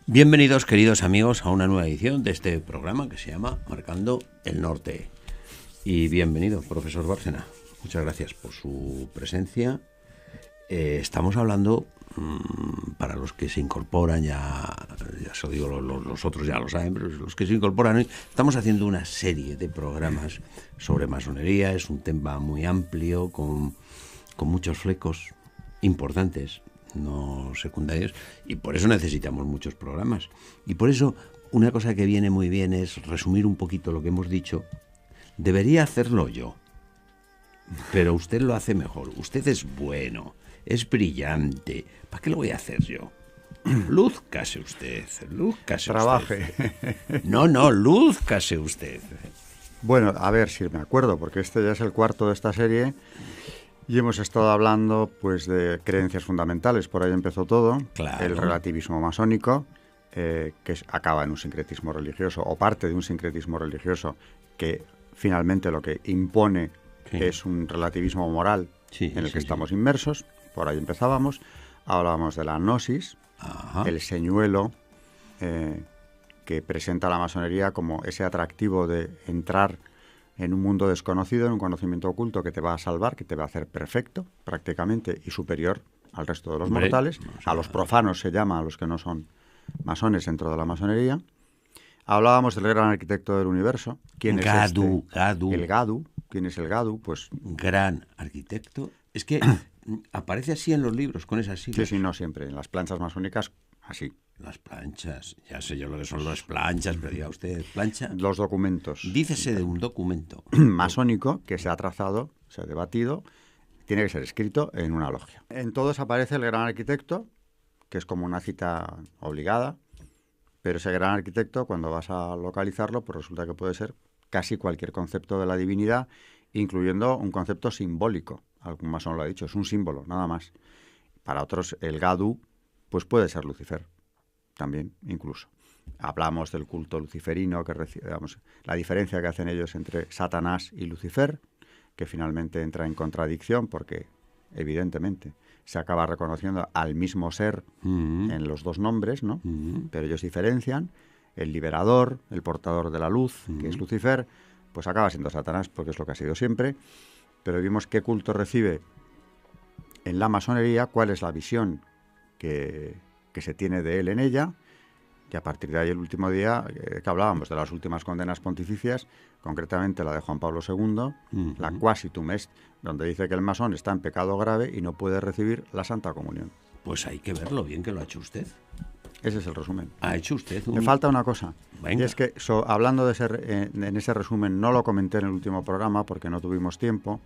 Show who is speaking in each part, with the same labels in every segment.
Speaker 1: Bienvenidos, queridos amigos, a una nueva edición de este programa que se llama Marcando el Norte. Y bienvenido, profesor Bárcena. Muchas gracias por su presencia. Estamos hablando, para los que se incorporan, ya se lo digo, los otros ya lo saben, pero los que se incorporan, estamos haciendo una serie de programas sobre masonería. Es un tema muy amplio, con muchos flecos importantes, no secundarios, y por eso necesitamos muchos programas. Y por eso una cosa que viene muy bien es resumir un poquito lo que hemos dicho. Debería hacerlo yo, pero usted lo hace mejor. Usted es bueno, es brillante. ¿Para qué lo voy a hacer yo? Lúzcase usted, lúzcase
Speaker 2: Trabaje.
Speaker 1: usted. No, lúzcase usted.
Speaker 2: Bueno, a ver si me acuerdo, porque este ya es el cuarto de esta serie y hemos estado hablando pues de creencias fundamentales. Por ahí empezó todo.
Speaker 1: Claro.
Speaker 2: El relativismo masónico, acaba en un sincretismo religioso, o parte de un sincretismo religioso, que finalmente lo que impone es un relativismo moral en el que estamos inmersos. Por ahí empezábamos. Hablábamos de la gnosis, el señuelo que presenta la masonería como ese atractivo de entrar en un mundo desconocido, en un conocimiento oculto que te va a salvar, que te va a hacer perfecto prácticamente y superior al resto de los mortales. A los profanos se llama, a los que no son masones dentro de la masonería. Hablábamos del gran arquitecto del universo. ¿Quién es
Speaker 1: Gadu.
Speaker 2: El Gadu. ¿Quién es el Gadu? Pues
Speaker 1: gran arquitecto. Es que aparece así en los libros, con esas siglas.
Speaker 2: Sí, no siempre. En las planchas masónicas, así.
Speaker 1: Las planchas, ya sé yo lo que son las planchas, pero diga usted, plancha.
Speaker 2: Los documentos.
Speaker 1: Dícese de un documento
Speaker 2: masónico que se ha trazado, se ha debatido, tiene que ser escrito en una logia. En todos aparece el gran arquitecto, que es como una cita obligada, pero ese gran arquitecto, cuando vas a localizarlo, pues resulta que puede ser casi cualquier concepto de la divinidad, incluyendo un concepto simbólico. Algún masón lo ha dicho, es un símbolo, nada más. Para otros, el Gadu, pues puede ser Lucifer. También, incluso. Hablamos del culto luciferino, la diferencia que hacen ellos entre Satanás y Lucifer, que finalmente entra en contradicción porque, evidentemente, se acaba reconociendo al mismo ser en los dos nombres, ¿no? Pero ellos diferencian. El liberador, el portador de la luz, que es Lucifer, pues acaba siendo Satanás, porque es lo que ha sido siempre. Pero vimos qué culto recibe en la masonería, cuál es la visión que se tiene de él en ella, y a partir de ahí el último día que hablábamos de las últimas condenas pontificias, concretamente la de Juan Pablo II, la Quasitum Est, donde dice que el masón está en pecado grave y no puede recibir la Santa Comunión.
Speaker 1: Pues hay que ver lo bien que lo ha hecho usted.
Speaker 2: Ese es el resumen.
Speaker 1: Ha hecho usted
Speaker 2: Me falta una cosa.
Speaker 1: Venga.
Speaker 2: Y es que hablando de en ese resumen, no lo comenté en el último programa porque no tuvimos tiempo,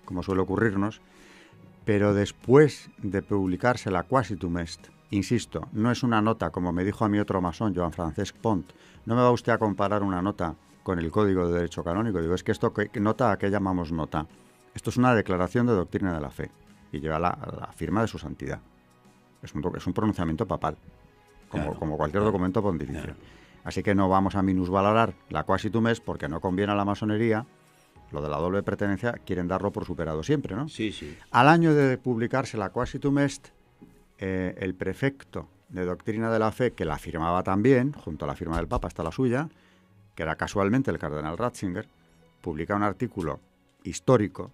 Speaker 2: como suele ocurrirnos, pero después de publicarse la Quasitum Est, insisto, no es una nota, como me dijo a mí otro masón, Joan Francesc Pont, no me va usted a comparar una nota con el Código de Derecho Canónico. Digo, es que esto, ¿qué nota? ¿A qué llamamos nota? Esto es una declaración de doctrina de la fe y lleva la firma de su santidad. Es un pronunciamiento papal, como cualquier documento pontificio. Claro. Así que no vamos a minusvalorar la Quasitum Est porque no conviene a la masonería. Lo de la doble pertenencia quieren darlo por superado siempre, ¿no?
Speaker 1: Sí, sí.
Speaker 2: Al año de publicarse la Quasitum Est, el prefecto de doctrina de la fe, que la firmaba también, junto a la firma del Papa está la suya, que era casualmente el cardenal Ratzinger, publica un artículo histórico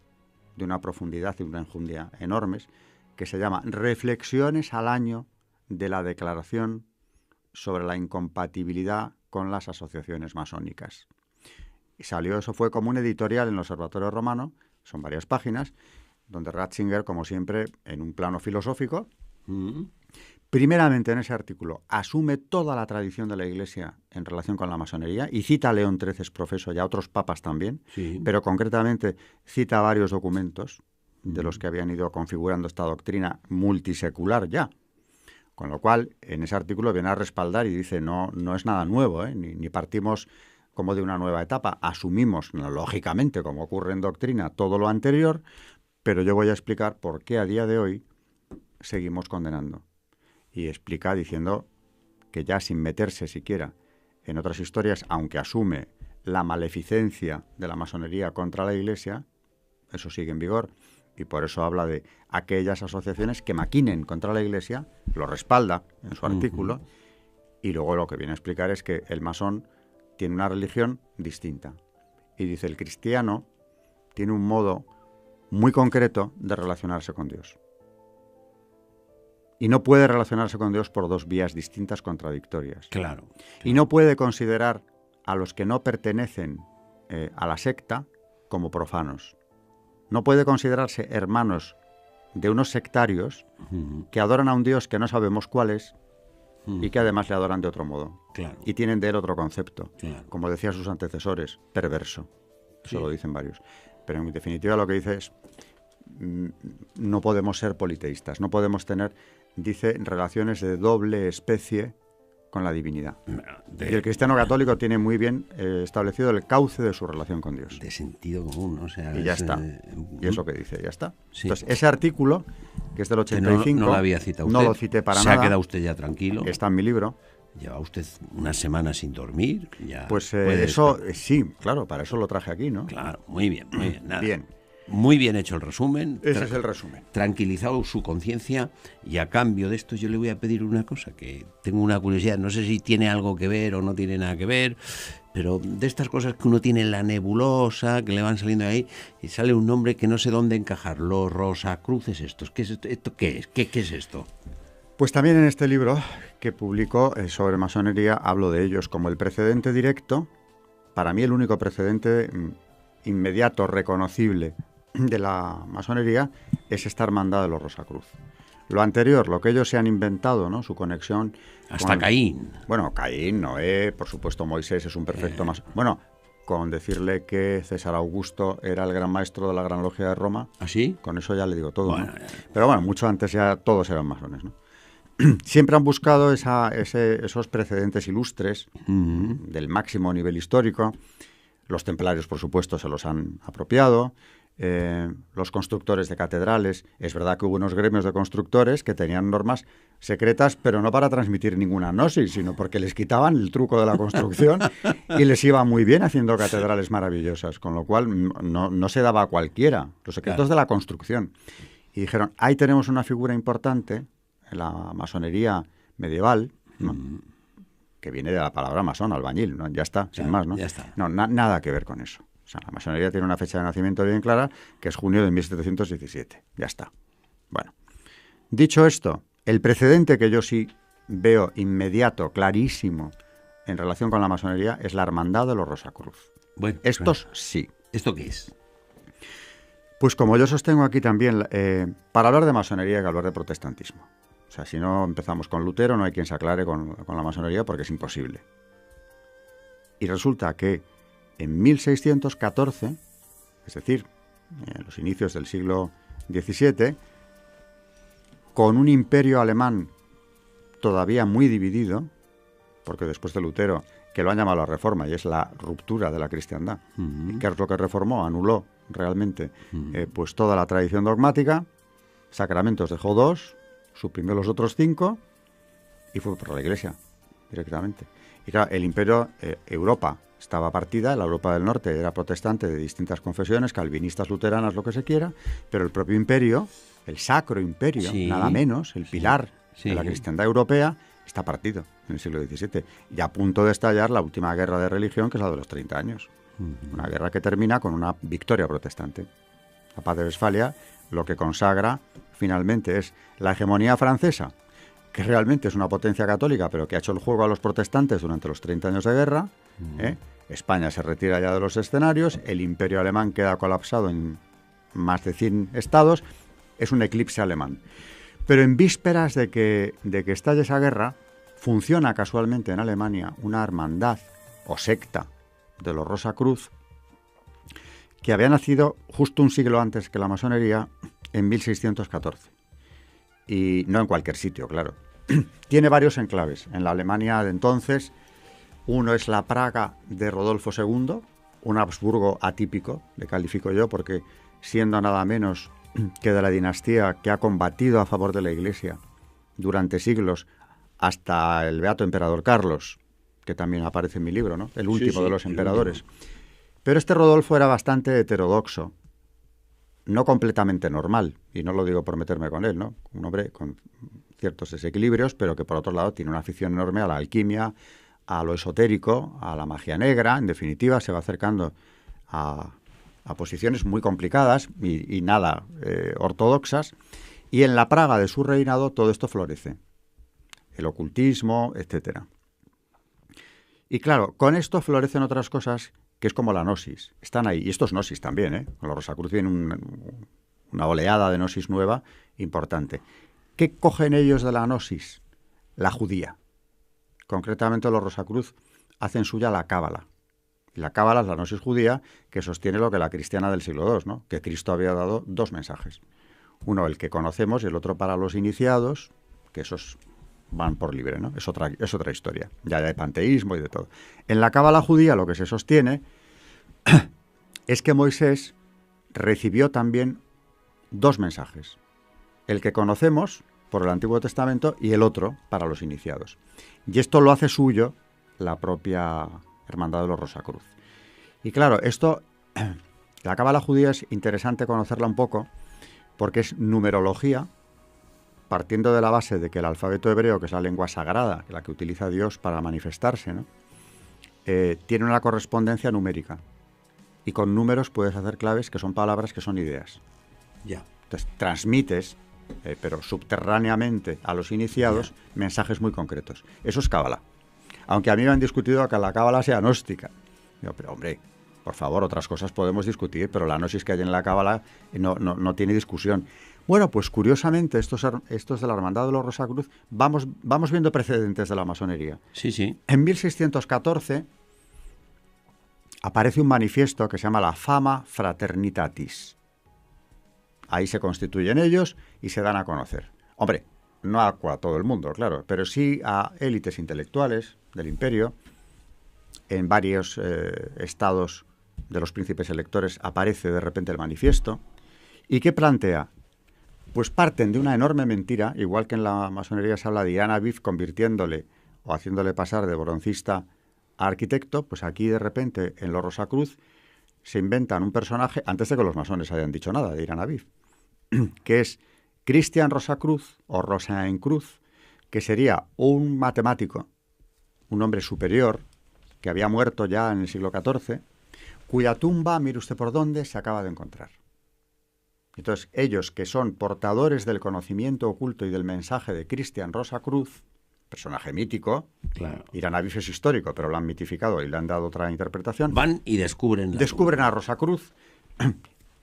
Speaker 2: de una profundidad y una enjundia enormes, que se llama Reflexiones al año de la Declaración sobre la incompatibilidad con las asociaciones masónicas. Y eso fue como un editorial en el Observatorio Romano, son varias páginas, donde Ratzinger, como siempre, en un plano filosófico, primeramente en ese artículo asume toda la tradición de la Iglesia en relación con la masonería y cita a León XIII profeso y a otros papas también, pero concretamente cita varios documentos de los que habían ido configurando esta doctrina multisecular ya. Con lo cual, en ese artículo viene a respaldar y dice, no es nada nuevo, ni partimos como de una nueva etapa. Asumimos, lógicamente, como ocurre en doctrina, todo lo anterior, pero yo voy a explicar por qué a día de hoy seguimos condenando. Y explica diciendo que ya sin meterse siquiera en otras historias, aunque asume la maleficencia de la masonería contra la Iglesia, eso sigue en vigor, y por eso habla de aquellas asociaciones que maquinen contra la Iglesia, lo respalda en su artículo, Y luego lo que viene a explicar es que el masón tiene una religión distinta. Y dice, el cristiano tiene un modo muy concreto de relacionarse con Dios. Y no puede relacionarse con Dios por dos vías distintas contradictorias.
Speaker 1: Claro.
Speaker 2: Y no puede considerar a los que no pertenecen a la secta como profanos. No puede considerarse hermanos de unos sectarios que adoran a un Dios que no sabemos cuál es y que además le adoran de otro modo.
Speaker 1: Claro.
Speaker 2: Y tienen de él otro concepto.
Speaker 1: Claro.
Speaker 2: Como decían sus antecesores, perverso. Eso
Speaker 1: Sí.
Speaker 2: lo dicen varios. Pero en definitiva lo que dice es, no podemos ser politeístas, no podemos tener, dice, relaciones de doble especie con la divinidad. Y el cristiano católico tiene muy bien establecido el cauce de su relación con Dios.
Speaker 1: De sentido común, ¿no? O sea,
Speaker 2: Y ya
Speaker 1: es,
Speaker 2: está. Y es lo que dice, ya está.
Speaker 1: Sí.
Speaker 2: Entonces, ese artículo, que es del
Speaker 1: que
Speaker 2: 85,
Speaker 1: no lo había citado usted.
Speaker 2: no lo cité para
Speaker 1: Se
Speaker 2: nada.
Speaker 1: ha quedado usted ya tranquilo.
Speaker 2: Está en mi libro.
Speaker 1: Lleva usted una semana sin dormir. Ya
Speaker 2: Pues
Speaker 1: puede
Speaker 2: eso,
Speaker 1: descansar.
Speaker 2: sí, claro, para eso lo traje aquí, ¿no?
Speaker 1: Claro, muy bien, muy bien. Nada.
Speaker 2: Bien.
Speaker 1: Muy bien hecho el resumen.
Speaker 2: Ese es el resumen.
Speaker 1: Tranquilizado su conciencia, y a cambio de esto yo le voy a pedir una cosa, que tengo una curiosidad, no sé si tiene algo que ver o no tiene nada que ver, pero de estas cosas que uno tiene en la nebulosa, que le van saliendo ahí, y sale un nombre que no sé dónde encajar, los Rosacruces estos. ¿Qué es esto? ¿Esto qué es? ¿Qué es esto?
Speaker 2: Pues también en este libro que publicó sobre masonería hablo de ellos como el precedente directo, para mí el único precedente inmediato, reconocible de la masonería es esta hermandad de los Rosacruz. Lo anterior, lo que ellos se han inventado, ¿no? Su conexión
Speaker 1: Hasta
Speaker 2: con,
Speaker 1: Caín.
Speaker 2: Bueno, Caín, Noé, por supuesto Moisés es un perfecto masón. Bueno, con decirle que César Augusto era el gran maestro de la Gran Logia de Roma,
Speaker 1: ¿Así?
Speaker 2: con eso ya le digo todo,
Speaker 1: Bueno,
Speaker 2: ¿no?
Speaker 1: ya.
Speaker 2: Pero bueno, mucho antes ya todos eran masones, ¿no? Siempre han buscado esos precedentes ilustres del máximo nivel histórico. Los templarios, por supuesto, se los han apropiado. Los constructores de catedrales. Es verdad que hubo unos gremios de constructores que tenían normas secretas, pero no para transmitir ninguna gnosis, sino porque les quitaban el truco de la construcción y les iba muy bien haciendo catedrales maravillosas, con lo cual no se daba a cualquiera los secretos
Speaker 1: Claro.
Speaker 2: de la construcción. Y dijeron, ahí tenemos una figura importante en la masonería medieval, ¿no? Que viene de la palabra masón, albañil, ¿no? Ya está, sin
Speaker 1: Claro,
Speaker 2: más, ¿no?
Speaker 1: ya está.
Speaker 2: No, nada que ver con eso. O sea, la masonería tiene una fecha de nacimiento bien clara, que es junio de 1717. Ya está. Bueno, dicho esto, el precedente que yo sí veo inmediato, clarísimo, en relación con la masonería, es la hermandad de los Rosacruz.
Speaker 1: Bueno,
Speaker 2: Estos sí.
Speaker 1: ¿esto qué es?
Speaker 2: Pues como yo sostengo aquí también, para hablar de masonería hay que hablar de protestantismo. O sea, si no empezamos con Lutero, no hay quien se aclare con la masonería porque es imposible. Y resulta que en 1614, es decir, en los inicios del siglo XVII, con un imperio alemán todavía muy dividido, porque después de Lutero, que lo han llamado la reforma y es la ruptura de la cristiandad, ¿y qué es lo que reformó? Anuló realmente pues toda la tradición dogmática, sacramentos dejó 2, suprimió los otros 5 y fue por la Iglesia directamente. Y claro, el imperio, Europa estaba partida, la Europa del Norte era protestante de distintas confesiones, calvinistas, luteranas, lo que se quiera, pero el propio imperio, el sacro imperio,
Speaker 1: Sí,
Speaker 2: nada menos, el pilar
Speaker 1: sí.
Speaker 2: de la cristiandad europea, está partido en el siglo XVII y a punto de estallar la última guerra de religión, que es la de los 30 años. Una guerra que termina con una victoria protestante. La paz de Westfalia lo que consagra finalmente es la hegemonía francesa, que realmente es una potencia católica, pero que ha hecho el juego a los protestantes durante los 30 años de guerra. España se retira ya de los escenarios, el imperio alemán queda colapsado en más de 100 estados, es un eclipse alemán. Pero en vísperas de que estalle esa guerra, funciona casualmente en Alemania una hermandad o secta de los Rosacruz, que había nacido justo un siglo antes que la masonería, en 1614. Y no en cualquier sitio, claro. Tiene varios enclaves. En la Alemania de entonces, uno es la Praga de Rodolfo II, un Habsburgo atípico, le califico yo, porque siendo nada menos que de la dinastía que ha combatido a favor de la Iglesia durante siglos, hasta el beato emperador Carlos, que también aparece en mi libro, ¿no? El último de los emperadores. Pero este Rodolfo era bastante heterodoxo, no completamente normal, y no lo digo por meterme con él, ¿no? Un hombre con ciertos desequilibrios, pero que por otro lado tiene una afición enorme a la alquimia, a lo esotérico, a la magia negra. En definitiva, se va acercando a posiciones muy complicadas y nada ortodoxas. Y en la Praga de su reinado todo esto florece. El ocultismo, etcétera. Y claro, con esto florecen otras cosas que es como la gnosis. Están ahí. Y esto es gnosis también, ¿eh? Con los Rosacruz viene una oleada de gnosis nueva importante. ¿Qué cogen ellos de la gnosis? La judía. Concretamente los Rosacruz hacen suya la cábala. Y la cábala es la gnosis judía que sostiene lo que la cristiana del siglo II, ¿no? Que Cristo había dado dos mensajes. Uno, el que conocemos, y el otro para los iniciados, que esos van por libre, ¿no? Es otra historia. Ya hay panteísmo y de todo. En la cábala judía lo que se sostiene es que Moisés recibió también dos mensajes. El que conocemos por el Antiguo Testamento y el otro para los iniciados. Y esto lo hace suyo la propia Hermandad de los Rosacruz. Y claro, esto, la cábala judía es interesante conocerla un poco porque es numerología, partiendo de la base de que el alfabeto hebreo, que es la lengua sagrada, la que utiliza Dios para manifestarse, ¿no? Tiene una correspondencia numérica. Y con números puedes hacer claves que son palabras, que son ideas.
Speaker 1: Ya.
Speaker 2: Entonces transmites, pero subterráneamente a los iniciados, mensajes muy concretos. Eso es cábala. Aunque a mí me han discutido que la cábala sea gnóstica. Digo, pero hombre, por favor, otras cosas podemos discutir, pero la gnosis que hay en la cábala no tiene discusión. Bueno, pues curiosamente, estos de la Hermandad de los Rosacruz, vamos viendo precedentes de la masonería.
Speaker 1: Sí, sí.
Speaker 2: En 1614 aparece un manifiesto que se llama la Fama Fraternitatis. Ahí se constituyen ellos y se dan a conocer. Hombre, no a todo el mundo, claro, pero sí a élites intelectuales del imperio. En varios estados de los príncipes electores aparece de repente el manifiesto. ¿Y qué plantea? Pues parten de una enorme mentira, igual que en la masonería se habla de Jan Aviv convirtiéndole o haciéndole pasar de boroncista a arquitecto, pues aquí de repente en los Rosacruz se inventan un personaje, antes de que los masones hayan dicho nada de Jan Aviv, que es Cristian Rosacruz o Rosaencruz, que sería un matemático, un hombre superior, que había muerto ya en el siglo XIV, cuya tumba, mire usted por dónde, se acaba de encontrar. Entonces, ellos que son portadores del conocimiento oculto y del mensaje de Cristian Rosacruz, personaje mítico,
Speaker 1: claro.
Speaker 2: Jan Aviv es histórico, pero lo han mitificado y le han dado otra interpretación.
Speaker 1: Van y descubren
Speaker 2: a Rosacruz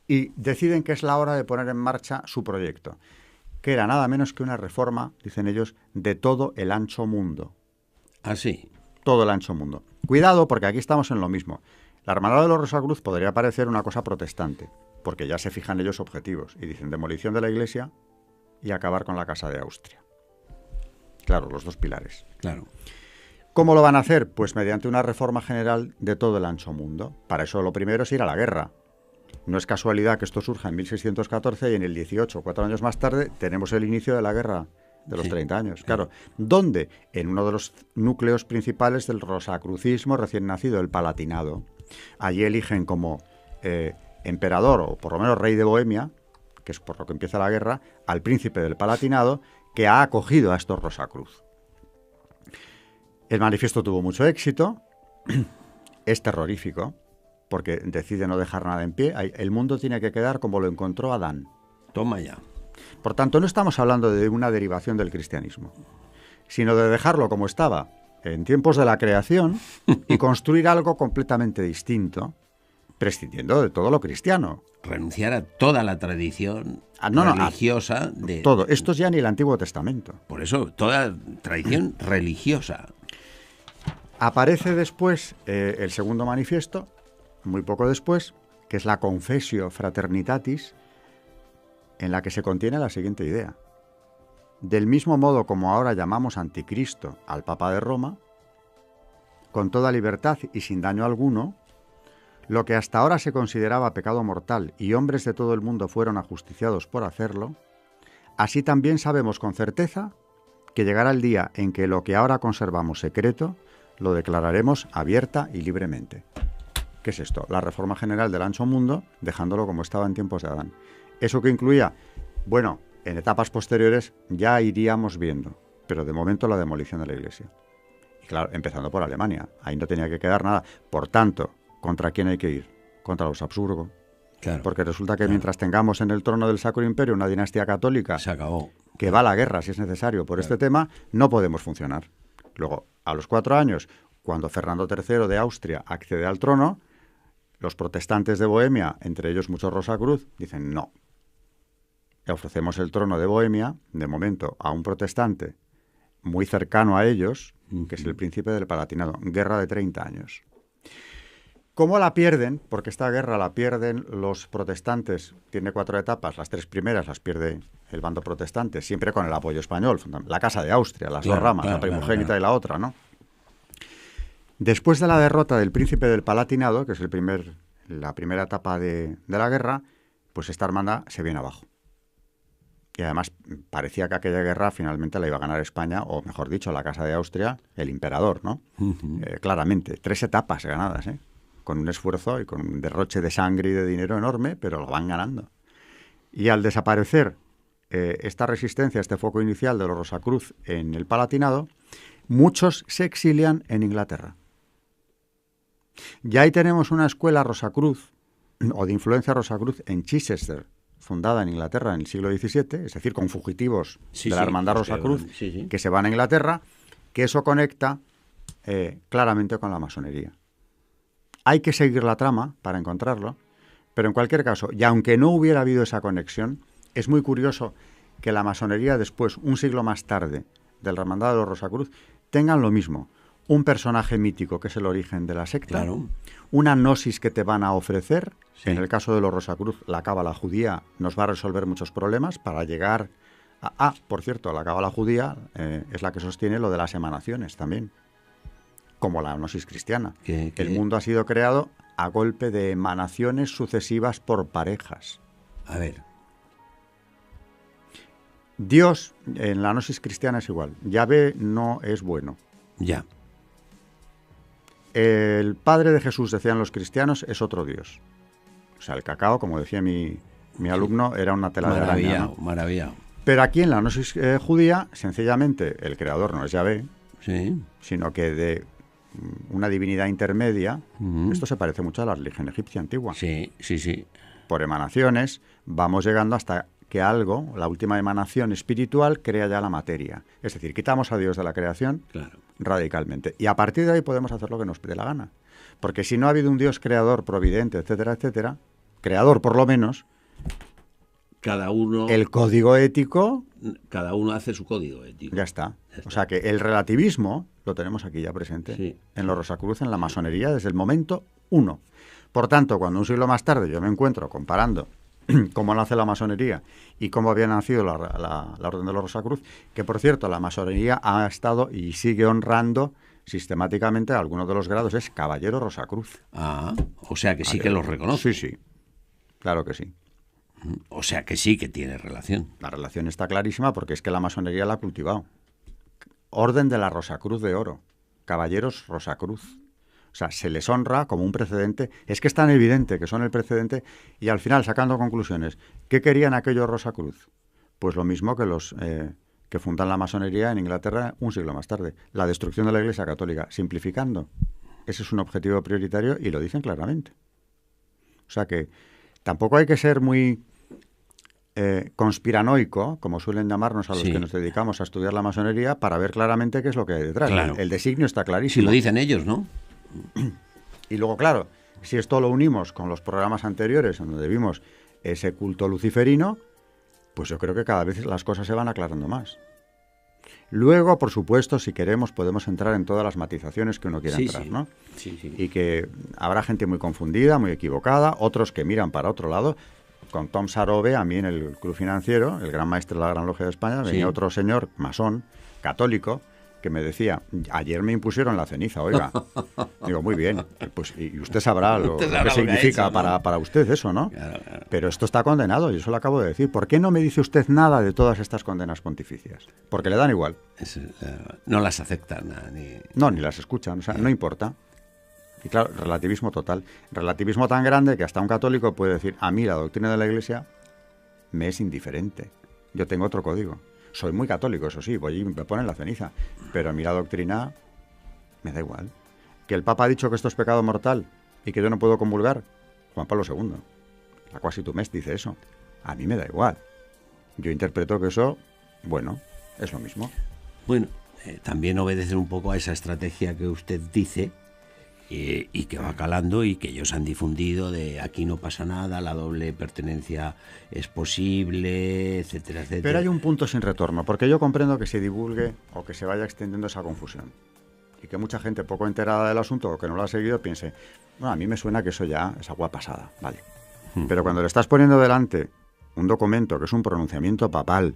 Speaker 2: y deciden que es la hora de poner en marcha su proyecto, que era nada menos que una reforma, dicen ellos, de todo el ancho mundo.
Speaker 1: ¿Ah, sí?
Speaker 2: Todo el ancho mundo. Cuidado, porque aquí estamos en lo mismo. La Hermandad de los Rosacruz podría parecer una cosa protestante, porque ya se fijan ellos objetivos y dicen demolición de la Iglesia y acabar con la Casa de Austria. Claro, los dos pilares.
Speaker 1: Claro.
Speaker 2: ¿Cómo lo van a hacer? Pues mediante una reforma general de todo el ancho mundo. Para eso lo primero es ir a la guerra. No es casualidad que esto surja en 1614 y en el 18, 4 años más tarde, tenemos el inicio de la guerra de los 30 años. Claro. ¿Dónde? En uno de los núcleos principales del rosacrucismo recién nacido, el Palatinado. Allí eligen como emperador, o por lo menos rey de Bohemia, que es por lo que empieza la guerra, al príncipe del Palatinado, que ha acogido a estos Rosacruz. El manifiesto tuvo mucho éxito, es terrorífico, porque decide no dejar nada en pie. El mundo tiene que quedar como lo encontró Adán.
Speaker 1: Toma ya.
Speaker 2: Por tanto, no estamos hablando de una derivación del cristianismo, sino de dejarlo como estaba en tiempos de la creación y construir algo completamente distinto, prescindiendo de todo lo cristiano.
Speaker 1: Renunciar a toda la tradición religiosa de...
Speaker 2: Todo. Esto es ya ni el Antiguo Testamento.
Speaker 1: Por eso, toda tradición religiosa.
Speaker 2: Aparece después el segundo manifiesto, muy poco después, que es la Confessio Fraternitatis, en la que se contiene la siguiente idea. Del mismo modo como ahora llamamos anticristo al Papa de Roma, con toda libertad y sin daño alguno, lo que hasta ahora se consideraba pecado mortal y hombres de todo el mundo fueron ajusticiados por hacerlo, así también sabemos con certeza que llegará el día en que lo que ahora conservamos secreto lo declararemos abierta y libremente. ¿Qué es esto? La reforma general del ancho mundo, dejándolo como estaba en tiempos de Adán. ¿Eso qué incluía? Bueno, En etapas posteriores ya iríamos viendo, pero de momento la demolición de la Iglesia. Y claro, empezando por Alemania, ahí no tenía que quedar nada. Por tanto, ¿contra quién hay que ir? Contra los Habsburgo.
Speaker 1: Claro,
Speaker 2: Porque resulta que mientras tengamos en el trono del Sacro Imperio una dinastía católica
Speaker 1: se acabó.
Speaker 2: que va a la guerra si es necesario por este tema, no podemos funcionar. Luego, a los 4 años, cuando Fernando III de Austria accede al trono, los protestantes de Bohemia, entre ellos muchos Rosacruz, dicen no. Le ofrecemos el trono de Bohemia, de momento, a un protestante muy cercano a ellos, que es el príncipe del Palatinado. Guerra de 30 años. ¿Cómo la pierden? Porque esta guerra la pierden los protestantes. Tiene 4 etapas. Las 3 primeras las pierde el bando protestante, siempre con el apoyo español. La Casa de Austria, las dos ramas, la primogénita y la otra, ¿no? Después de la derrota del príncipe del Palatinado, que es la primera etapa de la guerra, pues esta hermandad se viene abajo. Y además parecía que aquella guerra finalmente la iba a ganar España, o mejor dicho, la Casa de Austria, el emperador, ¿no? Claramente, 3 etapas ganadas, con un esfuerzo y con un derroche de sangre y de dinero enorme, pero lo van ganando. Y al desaparecer esta resistencia, este foco inicial de los Rosacruz en el Palatinado, muchos se exilian en Inglaterra. Ya ahí tenemos una escuela Rosacruz, o de influencia Rosacruz, en Chichester, fundada en Inglaterra en el siglo XVII, es decir, con fugitivos de la Hermandad Rosacruz que se van a Inglaterra, que eso conecta claramente con la masonería. Hay que seguir la trama para encontrarlo, pero en cualquier caso, y aunque no hubiera habido esa conexión, es muy curioso que la masonería después, un siglo más tarde, de la Hermandad de los Rosacruz, tengan lo mismo. Un personaje mítico que es el origen de la secta, una gnosis que te van a ofrecer. En el caso de los Rosacruz, la cábala judía nos va a resolver muchos problemas para llegar a... por cierto, la cábala judía es la que sostiene lo de las emanaciones también, como la gnosis cristiana. El mundo ha sido creado a golpe de emanaciones sucesivas por parejas.
Speaker 1: A ver.
Speaker 2: Dios, en la gnosis cristiana es igual. Yahvé no es bueno.
Speaker 1: Ya.
Speaker 2: El padre de Jesús, decían los cristianos, es otro Dios. O sea, el cacao, como decía mi alumno, era una tela de araña, ¿no?
Speaker 1: Maravillado.
Speaker 2: Pero aquí en la gnosis judía, sencillamente, el creador no es Yahvé, sino que de una divinidad intermedia. Esto se parece mucho a la religión egipcia antigua.
Speaker 1: Sí.
Speaker 2: Por emanaciones, vamos llegando hasta que algo, la última emanación espiritual, crea ya la materia. Es decir, quitamos a Dios de la creación radicalmente. Y a partir de ahí podemos hacer lo que nos pide la gana. Porque si no ha habido un Dios creador, providente, etcétera, etcétera, creador por lo menos,
Speaker 1: cada uno...
Speaker 2: el código ético...
Speaker 1: Cada uno hace su código ético.
Speaker 2: Ya está. O sea que el relativismo lo tenemos aquí ya presente. En los Rosacruz, en la masonería, desde el momento 1. Por tanto, cuando un siglo más tarde yo me encuentro comparando cómo nace la masonería y cómo había nacido la Orden de los Rosacruz, que por cierto la masonería ha estado y sigue honrando sistemáticamente algunos de los grados, es caballero Rosacruz.
Speaker 1: O sea que sí que los reconoce.
Speaker 2: Sí, claro que sí.
Speaker 1: O sea que sí que tiene relación.
Speaker 2: La relación está clarísima porque es que la masonería la ha cultivado. Orden de la Rosacruz de Oro, caballeros Rosacruz. O sea, se les honra como un precedente. Es que es tan evidente que son el precedente y al final, sacando conclusiones, ¿qué querían aquellos Rosacruz? Pues lo mismo que los que fundan la masonería en Inglaterra un siglo más tarde. La destrucción de la Iglesia Católica, simplificando. Ese es un objetivo prioritario y lo dicen claramente. O sea que tampoco hay que ser muy conspiranoico, como suelen llamarnos a los que nos dedicamos a estudiar la masonería, para ver claramente qué es lo que hay detrás.
Speaker 1: Claro.
Speaker 2: El designio está clarísimo.
Speaker 1: Si lo dicen ellos, ¿no?
Speaker 2: Y luego, claro, si esto lo unimos con los programas anteriores, en donde vimos ese culto luciferino, pues yo creo que cada vez las cosas se van aclarando más. Luego, por supuesto, si queremos, podemos entrar en todas las matizaciones que uno quiera entrar, ¿no? Y que habrá gente muy confundida, muy equivocada, otros que miran para otro lado. Con Tom Sarobe, a mí en el Club Financiero, el gran maestro de la Gran Logia de España, venía otro señor masón, católico, que me decía, ayer me impusieron la ceniza, oiga. Digo, muy bien, pues y usted sabrá lo que significa hecho, ¿no? para usted eso, ¿no? Claro. Pero esto está condenado, y eso lo acabo de decir. ¿Por qué no me dice usted nada de todas estas condenas pontificias? Porque le dan igual.
Speaker 1: No las aceptan.
Speaker 2: Ni las escuchan, o sea, no importa. Y claro, relativismo total. Relativismo tan grande que hasta un católico puede decir, a mí la doctrina de la Iglesia me es indiferente. Yo tengo otro código. Soy muy católico, eso sí, voy y me ponen la ceniza. Pero a mí la doctrina me da igual. Que el Papa ha dicho que esto es pecado mortal y que yo no puedo comulgar. Juan Pablo II. La Quasi Tumes dice eso. A mí me da igual. Yo interpreto que eso, bueno, es lo mismo.
Speaker 1: Bueno, también obedecen un poco a esa estrategia que usted dice y que va calando y que ellos han difundido de aquí no pasa nada, la doble pertenencia es posible, etcétera, etcétera.
Speaker 2: Pero hay un punto sin retorno, porque yo comprendo que se divulgue o que se vaya extendiendo esa confusión. Y que mucha gente poco enterada del asunto o que no lo ha seguido piense, bueno, a mí me suena que eso ya es agua pasada, vale. Pero cuando le estás poniendo delante un documento que es un pronunciamiento papal,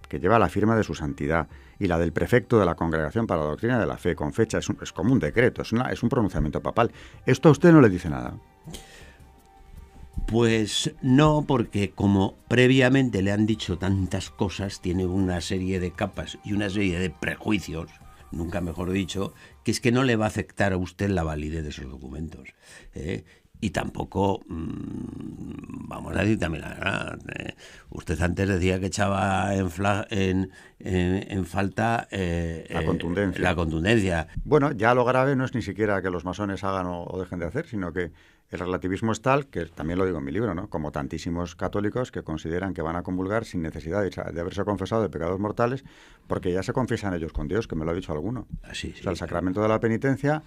Speaker 2: que lleva la firma de su santidad y la del prefecto de la Congregación para la Doctrina de la Fe, con fecha, es como un decreto, es un pronunciamiento papal. ¿Esto a usted no le dice nada?
Speaker 1: Pues no, porque como previamente le han dicho tantas cosas, tiene una serie de capas y una serie de prejuicios, nunca mejor dicho, que es que no le va a afectar a usted la validez de esos documentos. Y tampoco, vamos a decir también la verdad, usted antes decía que echaba en falta la contundencia.
Speaker 2: Bueno, ya lo grave no es ni siquiera que los masones hagan o dejen de hacer, sino que el relativismo es tal, que también lo digo en mi libro, ¿no? Como tantísimos católicos que consideran que van a comulgar sin necesidad de haberse confesado de pecados mortales, porque ya se confiesan ellos con Dios, que me lo ha dicho alguno.
Speaker 1: Sí,
Speaker 2: o sea, el sacramento de la penitencia...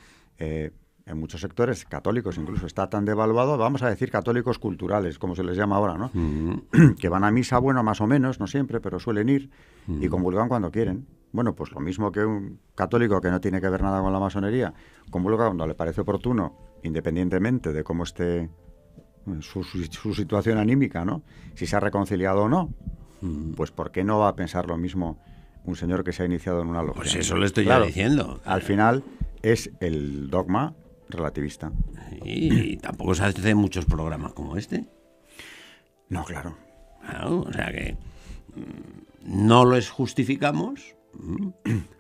Speaker 2: en muchos sectores católicos incluso está tan devaluado, vamos a decir católicos culturales, como se les llama ahora, ¿no? Que van a misa, bueno, más o menos, no siempre, pero suelen ir y comulgan cuando quieren. Bueno, pues lo mismo que un católico que no tiene que ver nada con la masonería, comulga cuando le parece oportuno, independientemente de cómo esté su situación anímica, ¿no? Si se ha reconciliado o no. Pues ¿por qué no va a pensar lo mismo un señor que se ha iniciado en una logia?
Speaker 1: Pues eso le estoy ya diciendo.
Speaker 2: Al final es el dogma relativista.
Speaker 1: Y tampoco se hacen muchos programas como este.
Speaker 2: No, claro.
Speaker 1: O sea que no los justificamos,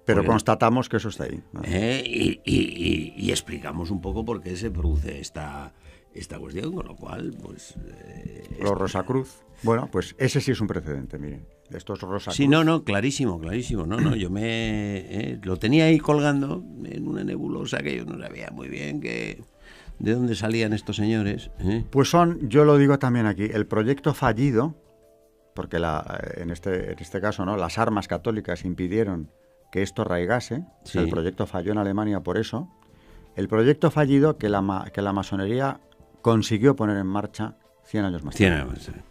Speaker 2: pero constatamos que eso está ahí, ¿no?
Speaker 1: Y explicamos un poco por qué se produce esta cuestión, con lo cual, pues...
Speaker 2: Los Rosacruz. Bueno, pues ese sí es un precedente, miren. Estos Rosacruz.
Speaker 1: Sí, no, clarísimo. No, yo lo tenía ahí colgando en una nebulosa que yo no sabía muy bien de dónde salían estos señores.
Speaker 2: Pues yo lo digo también aquí, el proyecto fallido, porque en este caso, ¿no? Las armas católicas impidieron que esto arraigase. Sí. O sea, el proyecto falló en Alemania por eso. El proyecto fallido que la masonería consiguió poner en marcha 100 años más tarde.
Speaker 1: 100 años más tarde.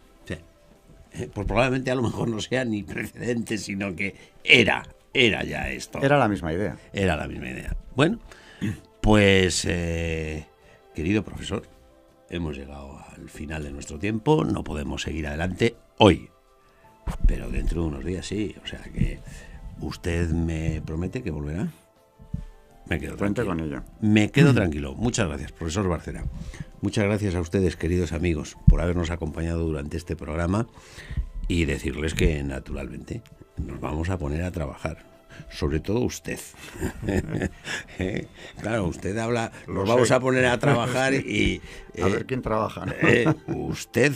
Speaker 1: Pues probablemente a lo mejor no sea ni precedente, sino que era ya esto.
Speaker 2: Era la misma idea.
Speaker 1: Era la misma idea. Bueno, pues, querido profesor, hemos llegado al final de nuestro tiempo, no podemos seguir adelante hoy, pero dentro de unos días sí, o sea que usted me promete que volverá. Me quedo tranquilo.
Speaker 2: Con ello.
Speaker 1: Me quedo tranquilo. Muchas gracias, profesor Bárcena. Muchas gracias a ustedes, queridos amigos, por habernos acompañado durante este programa y decirles que, naturalmente, nos vamos a poner a trabajar. Sobre todo usted. Claro, usted habla, nos vamos a poner a trabajar y...
Speaker 2: a ver quién trabaja.
Speaker 1: Usted,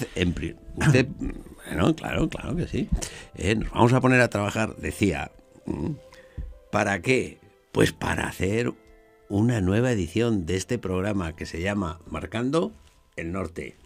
Speaker 1: bueno, claro que sí. Nos vamos a poner a trabajar, decía. ¿Para qué? Pues para hacer una nueva edición de este programa que se llama Marcando el Norte.